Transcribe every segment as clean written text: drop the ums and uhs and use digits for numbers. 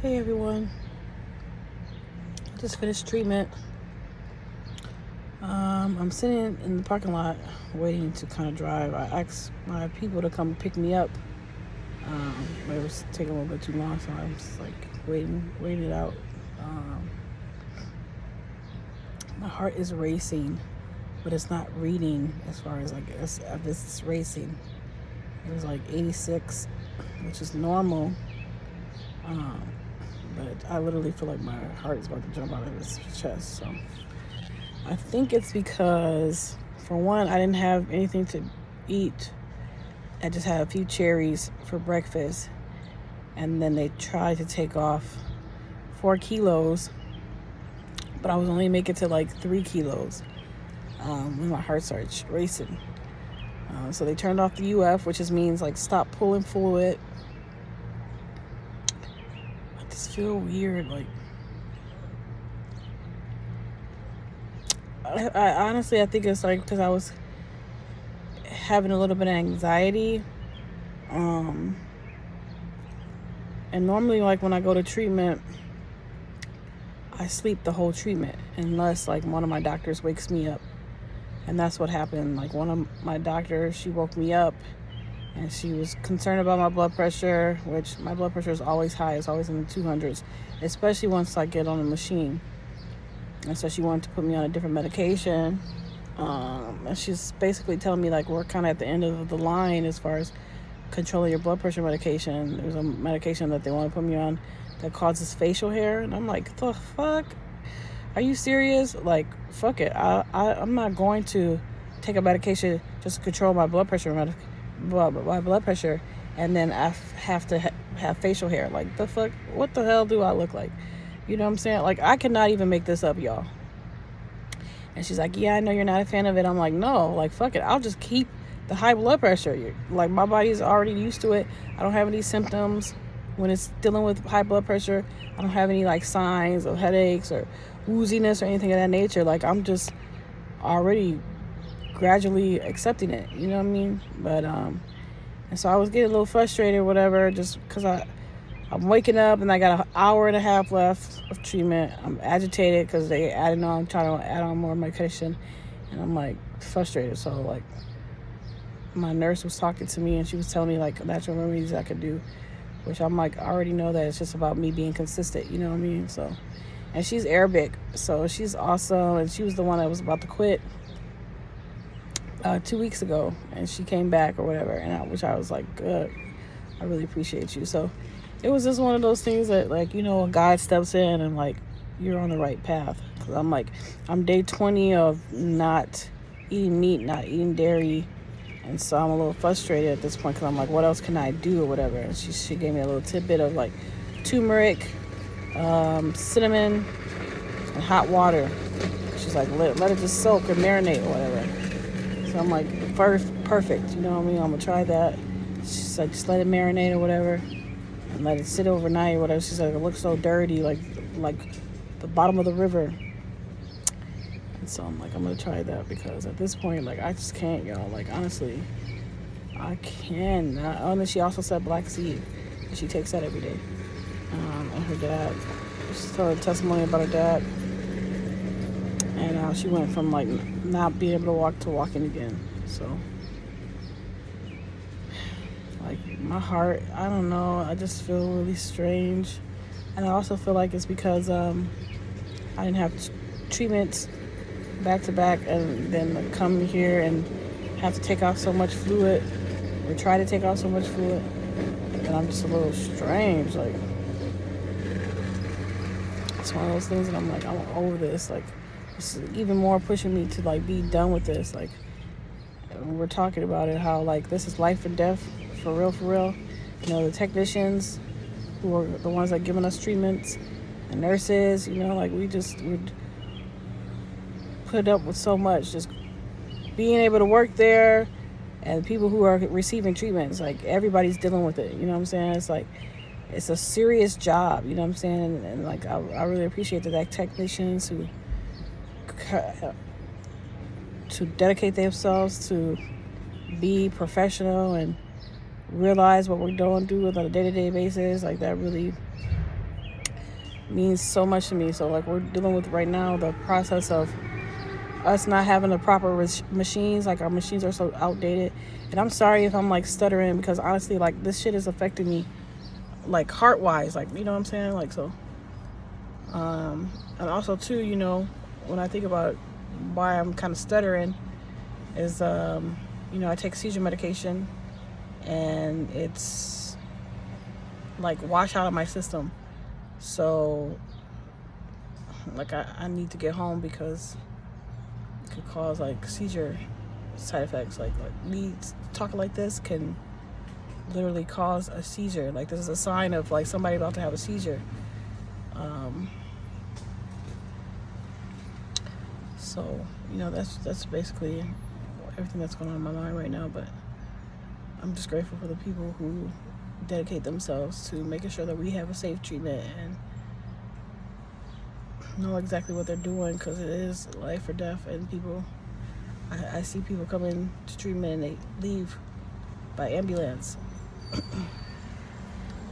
Hey everyone, just finished treatment. I'm sitting in the parking lot waiting to kind of drive. I asked my people to come pick me up, but it was taking a little bit too long, so I was like waiting it out. My heart is racing, but it's not reading as far as like it's racing. It was like 86, which is normal. But I literally feel like my heart is about to jump out of its chest. So I think it's because, for one, I didn't have anything to eat. I just had a few cherries for breakfast. And then they tried to take off 4 kilos, but I was only making it to like 3 kilos when my heart started racing. So they turned off the UF, which just means like stop pulling fluid. I just feel weird, like I honestly, I think it's like because I was having a little bit of anxiety. And normally, like when I go to treatment, I sleep the whole treatment unless like one of my doctors wakes me up. And that's what happened. Like one of my doctors, she woke me up and she was concerned about my blood pressure, which my blood pressure is always high. It's always in the 200s, especially once I get on the machine. And so she wanted to put me on a different medication. And she's basically telling me like we're kind of at the end of the line as far as controlling your blood pressure medication. There's a medication that they want to put me on that causes facial hair. And I'm like, the fuck? Are you serious? Like, fuck it. I'm not going to take a medication just to control my blood pressure, and then I have to have facial hair. Like, the fuck? What the hell do I look like? You know what I'm saying? Like, I cannot even make this up, y'all. And she's like, yeah, I know you're not a fan of it. I'm like, no, like, fuck it. I'll just keep the high blood pressure. Like, my body's already used to it. I don't have any symptoms when it's dealing with high blood pressure. I don't have any, like, signs of headaches or wooziness or anything of that nature. Like, I'm just already gradually accepting it. You know what I mean? But, and so I was getting a little frustrated or whatever just because I'm waking up and I got an hour and a half left of treatment. I'm agitated because trying to add on more medication, and I'm like frustrated. So like my nurse was talking to me and she was telling me like natural remedies I could do, which I'm like, I already know that it's just about me being consistent, you know what I mean? So, and she's Arabic, so she's awesome, and she was the one that was about to quit 2 weeks ago, and she came back or whatever, and which I was like, good, I really appreciate you. So it was just one of those things that, like, you know, a guy steps in and like you're on the right path. Because I'm like, I'm day 20 of not eating meat, not eating dairy, and so I'm a little frustrated at this point because I'm like, what else can I do or whatever? And she gave me a little tidbit of like turmeric, cinnamon, and hot water. She's like, let it just soak and marinate or whatever. So I'm like, perfect, you know what I mean? I'm gonna try that. She's like, just let it marinate or whatever and let it sit overnight or whatever. She's like, it looks so dirty, like the bottom of the river. And so I'm like, I'm gonna try that because at this point, like, I just can't, y'all. Like, honestly, I cannot. Oh, and she also said black seed. She takes that every day. And her dad, she told a testimony about her dad. And she went from like not being able to walk to walking again. So, like, my heart, I don't know. I just feel really strange. And I also feel like it's because I didn't have treatments back to back, and then come here and have to take off so much fluid, or try to take off so much fluid, and I'm just a little strange. Like, it's one of those things that I'm like, I'm over this. Like, it's even more pushing me to like be done with this. Like, we're talking about it, how like this is life or death, for real. You know, the technicians who are the ones that are giving us treatments, the nurses, you know, like we put up with so much, just being able to work there, and people who are receiving treatments, like everybody's dealing with it, you know what I'm saying? It's like, it's a serious job, you know what I'm saying? And like, I really appreciate that technicians who to dedicate themselves to be professional and realize what we're doing, do it on a day-to-day basis. Like, that really means so much to me. So like we're dealing with right now the process of us not having the proper machines. Like our machines are so outdated. And I'm sorry if I'm like stuttering, because honestly, like this shit is affecting me like heart wise, like, you know what I'm saying? Like, so and also too, you know, when I think about why I'm kind of stuttering is you know, I take seizure medication and it's like wash out of my system. So like I need to get home because it could cause like seizure side effects. Like me talking like this can literally cause a seizure. Like this is a sign of like somebody about to have a seizure. So, you know, that's basically everything that's going on in my mind right now. But I'm just grateful for the people who dedicate themselves to making sure that we have a safe treatment and know exactly what they're doing, because it is life or death. And people, I see people come in to treatment and they leave by ambulance.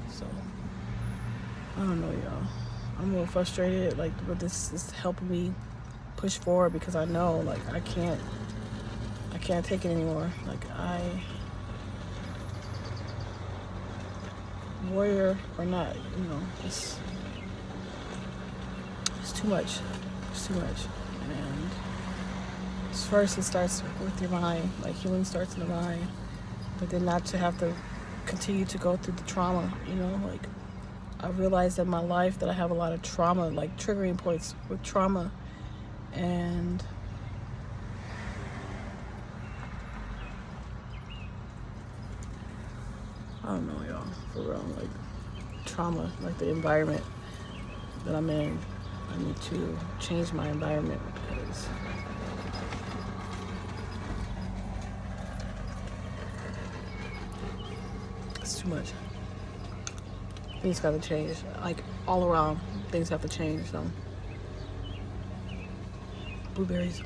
So I don't know, y'all. I'm a little frustrated, like, but this is helping me push forward, because I know, like, I can't take it anymore. Like, warrior or not, you know, it's too much. It's too much. And first it starts with your mind. Like, healing starts in the mind, but then not to have to continue to go through the trauma, you know. Like, I realized in my life that I have a lot of trauma, like triggering points with trauma. And I don't know, y'all, for real, like trauma, like the environment that I'm in. I need to change my environment because it's too much. Things got to change. Like, all around, things have to change. So, blueberries.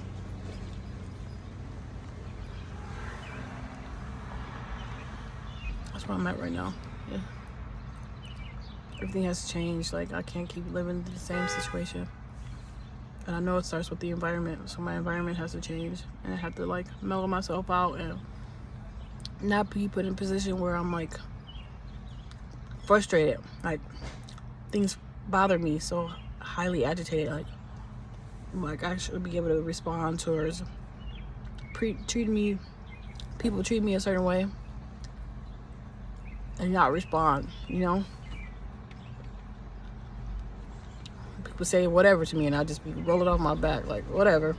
That's where I'm at right now. Yeah. Everything has to change. Like, I can't keep living in the same situation. And I know it starts with the environment. So my environment has to change. And I have to, like, mellow myself out and not be put in a position where I'm, like, frustrated. Like, things bother me so highly agitated. Like I should be able to respond towards people treat me a certain way and not respond, you know. People say whatever to me and I just be rolling off my back, like, whatever.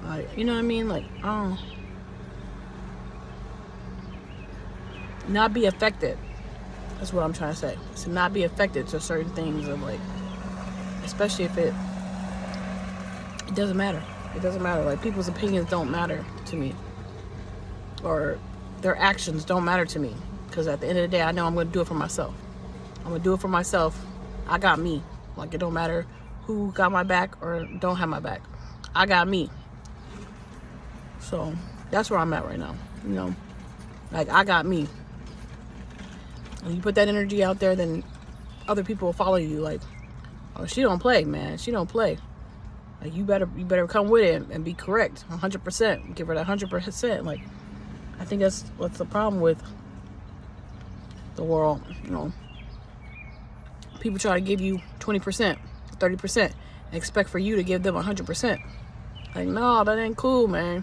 Like, you know what I mean? Like, not be affected. That's what I'm trying to say. To not be affected to certain things, of like, especially if it doesn't matter. It doesn't matter. Like, people's opinions don't matter to me, or their actions don't matter to me, because at the end of the day, I know I'm going to do it for myself. I'm going to do it for myself. I got me. Like, it don't matter who got my back or don't have my back. I got me. So that's where I'm at right now. You know, like, I got me. And you put that energy out there, then other people will follow you. Like, oh, she don't play, man. She don't play. Like, you better come with it and be correct, 100%. Give her that 100%. Like, I think that's what's the problem with the world. You know, people try to give you 20%, 30%, and expect for you to give them 100%. Like, no, that ain't cool, man.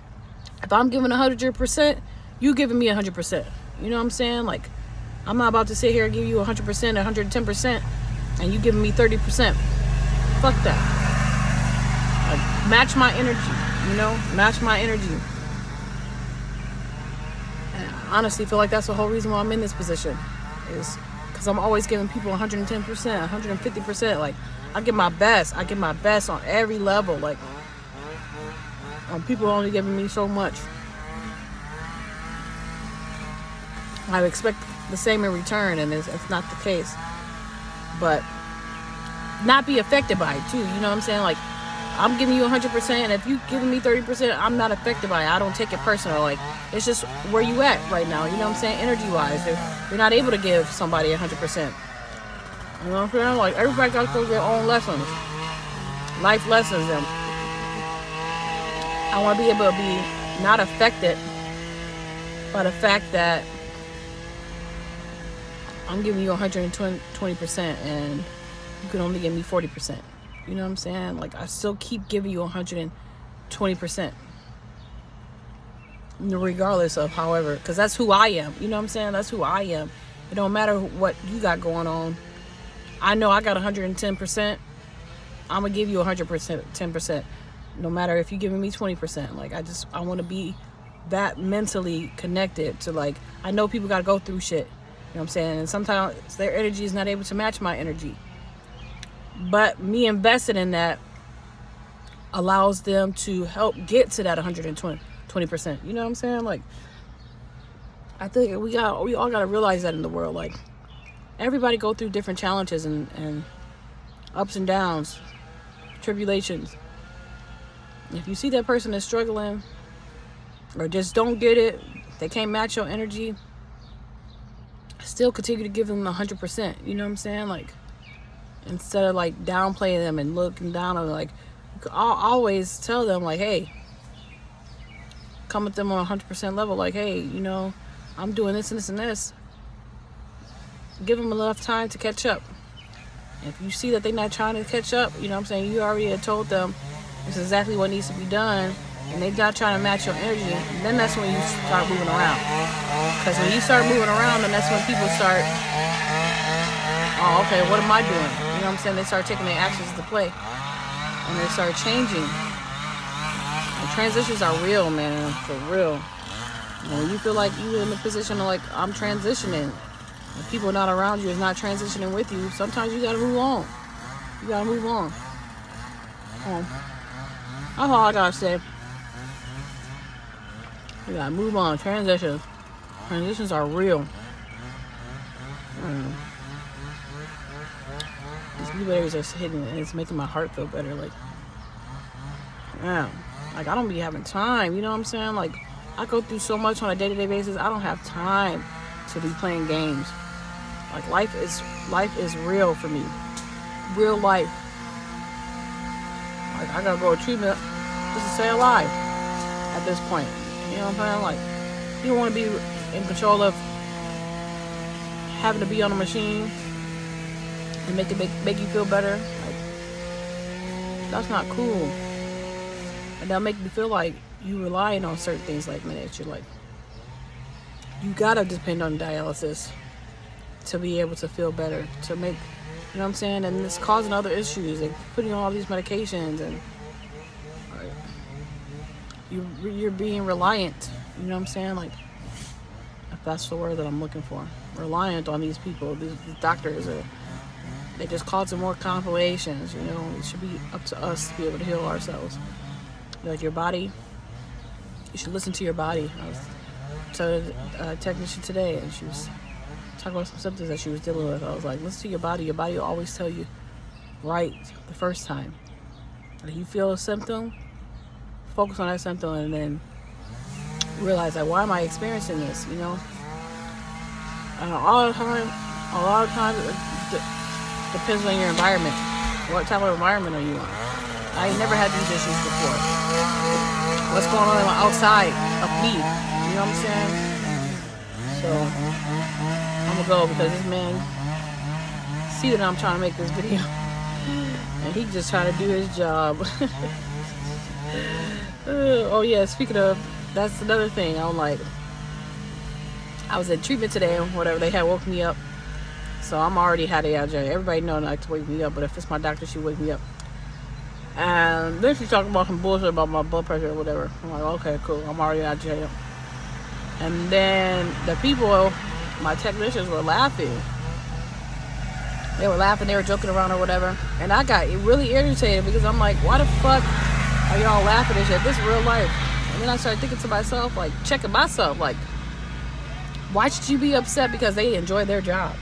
If I'm giving 100%, you giving me 100%. You know what I'm saying? Like, I'm not about to sit here and give you 100%, 110%, and you giving me 30%. Fuck that. Like, match my energy, you know? Match my energy. And I honestly feel like that's the whole reason why I'm in this position, is because I'm always giving people 110%, 150%. Like, I give my best. I give my best on every level. Like, people only giving me so much. I expect the same in return, and it's not the case. But not be affected by it too, you know what I'm saying? Like, I'm giving you 100%, and if you giving me 30%, I'm not affected by it. I don't take it personal. Like, it's just where you at right now, you know what I'm saying? Energy wise, if you're not able to give somebody 100%, You know what I'm saying? Like, everybody got to go their own lessons. Life lessons. And I want to be able to be not affected by the fact that I'm giving you 120% and you can only give me 40%. You know what I'm saying? Like, I still keep giving you 120%. Regardless of however, because that's who I am. You know what I'm saying? That's who I am. It don't matter what you got going on. I know I got 110%. I'm going to give you 100%, 10%. No matter if you're giving me 20%. Like, I want to be that mentally connected to, like, I know people got to go through shit. You know what I'm saying? And sometimes their energy is not able to match my energy. But me invested in that allows them to help get to that 120%. You know what I'm saying? Like, I think we all got to realize that in the world. Like, everybody go through different challenges and ups and downs, tribulations. If you see that person is struggling or just don't get it, they can't match your energy, still continue to give them 100%. You know what I'm saying? Like, instead of like downplaying them and looking down on them, like, I'll always tell them, like, hey, come with them on 100% level. Like, hey, you know, I'm doing this and this and this. Give them enough time to catch up. If you see that they're not trying to catch up, you know what I'm saying, you already had told them this is exactly what needs to be done, and they're not trying to match your energy, then that's when you start moving around. Because when you start moving around, then that's when people start, oh, okay, what am I doing? You know what I'm saying? They start taking their actions to play, and they start changing. And transitions are real, man, for real. When you feel like you're in the position of, like, I'm transitioning, and people not around you is not transitioning with you, sometimes you gotta move on. You gotta move on. That's all I gotta say. You gotta move on. Transitions are real. These blueberries are hitting, and it's making my heart feel better. Like, man, like, I don't be having time. You know what I'm saying? Like, I go through so much on a day-to-day basis. I don't have time to be playing games. Like, life is real for me. Real life. Like, I gotta go to treatment just to stay alive at this point. You know what I'm saying? Like, you don't want to be in control of having to be on a machine and make you feel better. Like, that's not cool. And that'll make me feel like you relying on certain things. Like, man, you're like, you gotta depend on dialysis to be able to feel better, to make, you know what I'm saying? And it's causing other issues, like putting on all these medications, and you're being reliant. You know what I'm saying? Like, if that's the word that I'm looking for, reliant on these people, these doctors. They just causing more complications. You know, it should be up to us to be able to heal ourselves. Like, your body, you should listen to your body. I was telling a technician today, and she was talking about some symptoms that she was dealing with. I was like, listen to your body. Your body will always tell you right the first time. And if you feel a symptom, focus on that symptom, and then realize, like, why am I experiencing this? You know, a lot of times it depends on your environment. What type of environment are you in? I ain't never had these issues before. What's going on outside of me? You know what I'm saying? So I'm gonna go, because this man see that I'm trying to make this video, and he just trying to do his job. Oh yeah, speaking of, that's another thing. I was in treatment today, and whatever, they had woke me up, so I'm already had a agenda. Everybody know not to wake me up, but if it's my doctor, she wake me up. And then she's talking about some bullshit about my blood pressure or whatever. I'm like, okay, cool, I'm already out of jail. And then the people, my technicians, were laughing. They were laughing, they were joking around or whatever. And I got really irritated, because I'm like, why the fuck are y'all laughing at shit? This is real life. And then I started thinking to myself, like, checking myself, like, why should you be upset because they enjoy their job?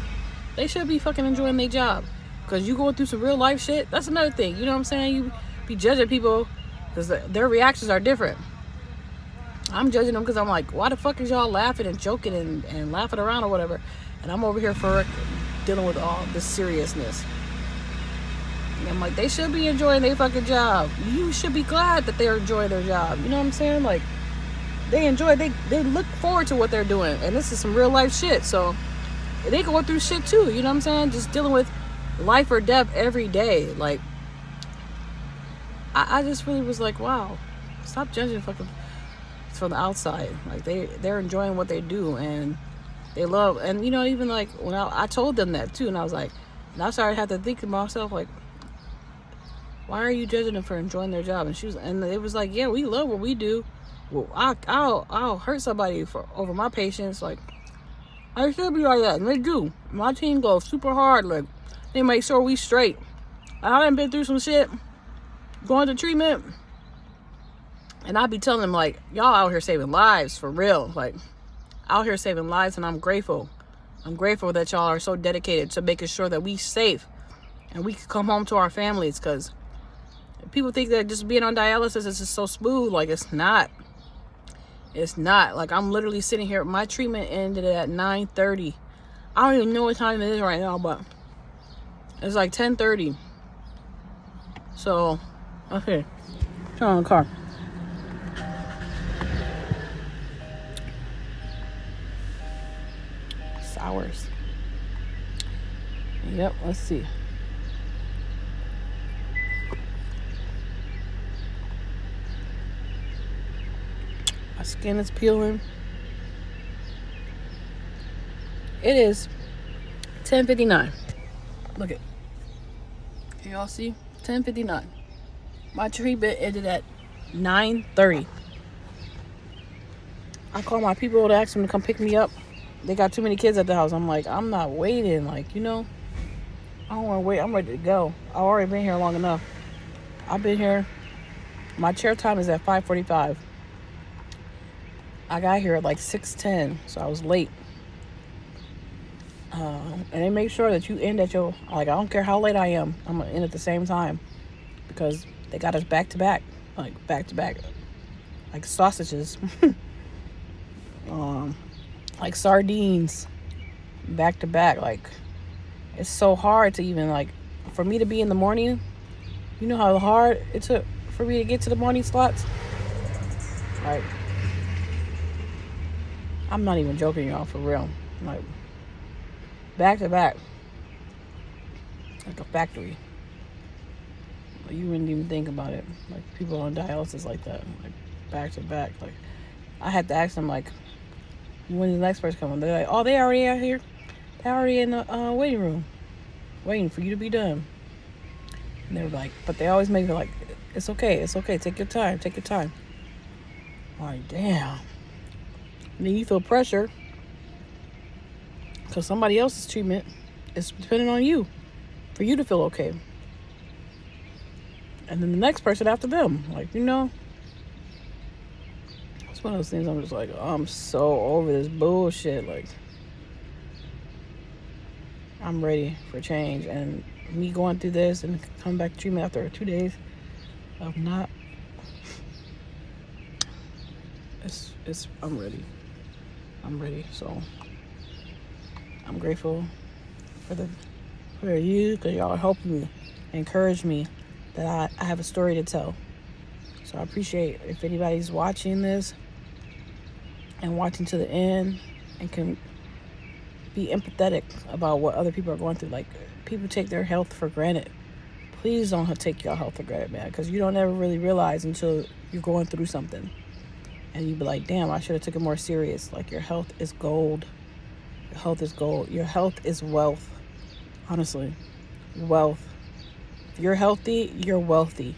They should be fucking enjoying their job. Because you going through some real life shit, that's another thing. You know what I'm saying? You be judging people because their reactions are different. I'm judging them because I'm like, why the fuck is y'all laughing and joking and laughing around or whatever? And I'm over here dealing with all this seriousness. And I'm like, they should be enjoying their fucking job. You should be glad that they're enjoying their job. You know what I'm saying? Like, they look forward to what they're doing. And this is some real life shit. So they go through shit too. You know what I'm saying? Just dealing with life or death every day. Like, I just really was like, wow, stop judging fucking from the outside. Like, they're enjoying what they do, and they love. And you know, even like when I told them that too, and I was like, and I started to have to think to myself, like, why are you judging them for enjoying their job? And it was like, yeah, we love what we do. Well, I'll hurt somebody over my patients. Like, I should be like that, and they do. My team goes super hard. Like, they make sure we straight. I done been through some shit, going to treatment, and I be telling them, like, y'all out here saving lives for real. Like, out here saving lives, and I'm grateful. I'm grateful that y'all are so dedicated to making sure that we safe and we can come home to our families, because people think that just being on dialysis is just so smooth. Like, it's not. It's not. Like, I'm literally sitting here. My treatment ended at 9:30. I don't even know what time it is right now, but it's like 10:30. So, okay. Turn on the car. Sours. Yep, let's see. My skin is peeling. It is 10:59. Look it. Can y'all see? 10:59. My treatment ended at 9:30. I called my people to ask them to come pick me up. They got too many kids at the house. I'm like, I'm not waiting. Like, you know, I don't want to wait. I'm ready to go. I've already been here long enough. I've been here. My chair time is at 5:45. I got here at like 6:10, so I was late. And they make sure that you end at your, like, I don't care how late I am, I'm going to end at the same time, because they got us back to back, like sausages, like sardines, back to back. Like, it's so hard to even, like, for me to be in the morning. You know how hard it took for me to get to the morning slots? Like, I'm not even joking, y'all, for real. Like, back to back, like a factory. You wouldn't even think about it. Like, people on dialysis like that, like back to back. Like, I had to ask them, like, when the next person coming? They're like, oh, they already out here. They're already in the waiting room, waiting for you to be done. And they were like, but they always make it like, it's okay, take your time. I'm like, damn. And then you feel pressure, because somebody else's treatment is depending on you, for you to feel okay. And then the next person after them. Like, you know, it's one of those things I'm just like, oh, I'm so over this bullshit. Like, I'm ready for change. And me going through this and coming back to treatment after 2 days of not, I'm ready. So I'm grateful for you, because y'all are helping me, encourage me that I have a story to tell. So I appreciate if anybody's watching this and watching to the end and can be empathetic about what other people are going through. Like, people take their health for granted. Please don't take your health for granted, man, because you don't ever really realize until you're going through something. And you be like, damn, I should have took it more serious. Like, your health is gold. Your health is gold. Your health is wealth. Honestly, wealth. If you're healthy, you're wealthy.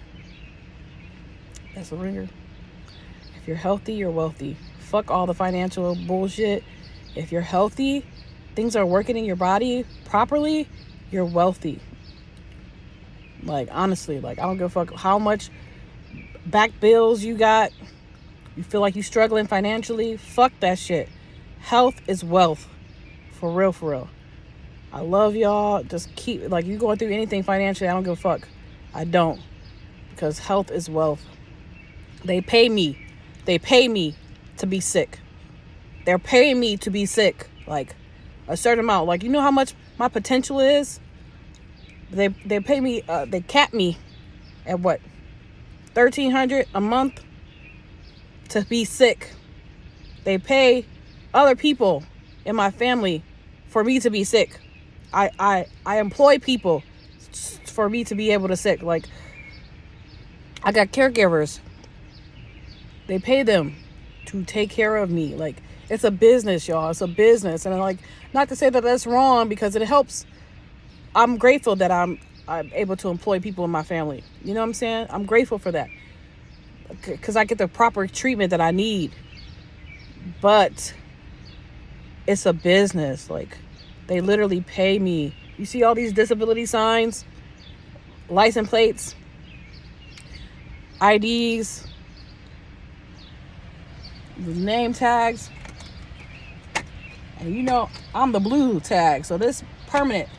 That's a ringer. If you're healthy, you're wealthy. Fuck all the financial bullshit. If you're healthy, things are working in your body properly, you're wealthy. Like, honestly, like, I don't give a fuck how much back bills you got. You feel like you're struggling financially. Fuck that shit. Health is wealth. For real. I love y'all. Just keep, like, you going through anything financially, I don't give a fuck. I don't. Because health is wealth. They pay me to be sick. They're paying me to be sick. Like, a certain amount. Like, you know how much my potential is, they pay me, they cap me at what, $1,300 a month to be sick. They pay other people in my family for me to be sick. I employ people for me to be able to sick. Like, I got caregivers. They pay them to take care of me. Like, it's a business, y'all. It's a business. And like, not to say that that's wrong, because it helps. I'm grateful that I'm able to employ people in my family. You know what I'm saying? I'm grateful for that, because I get the proper treatment that I need. But it's a business. Like, they literally pay me. You see all these disability signs, license plates, IDs, name tags. And you know, I'm the blue tag, so this permanent.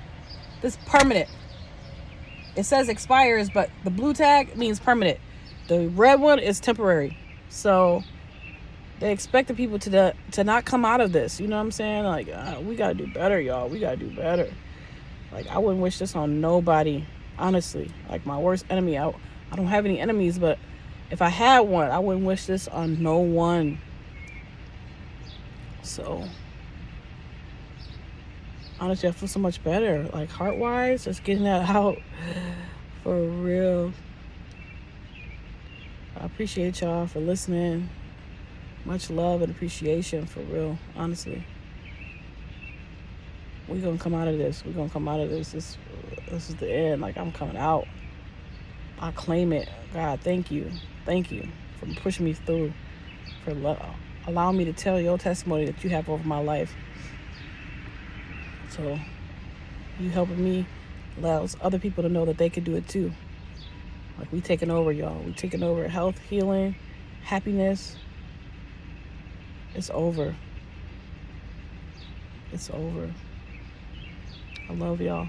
It says expires, but the blue tag means permanent. The red one is temporary. So they expect the people to not come out of this. You know what I'm saying? Like, we gotta do better, y'all. We gotta do better. Like, I wouldn't wish this on nobody, honestly. Like, my worst enemy. I don't have any enemies, but if I had one, I wouldn't wish this on no one. So honestly, I feel so much better. Like, heart-wise, just getting that out. For real. I appreciate y'all for listening. Much love and appreciation, for real, honestly. We're going to come out of this. This is the end. Like, I'm coming out. I claim it. God, thank you. Thank you for pushing me through, for allowing me to tell your testimony that you have over my life. So you helping me allows other people to know that they can do it too. Like, we taking over, y'all. We taking over health, healing, happiness. It's over. It's over. I love y'all.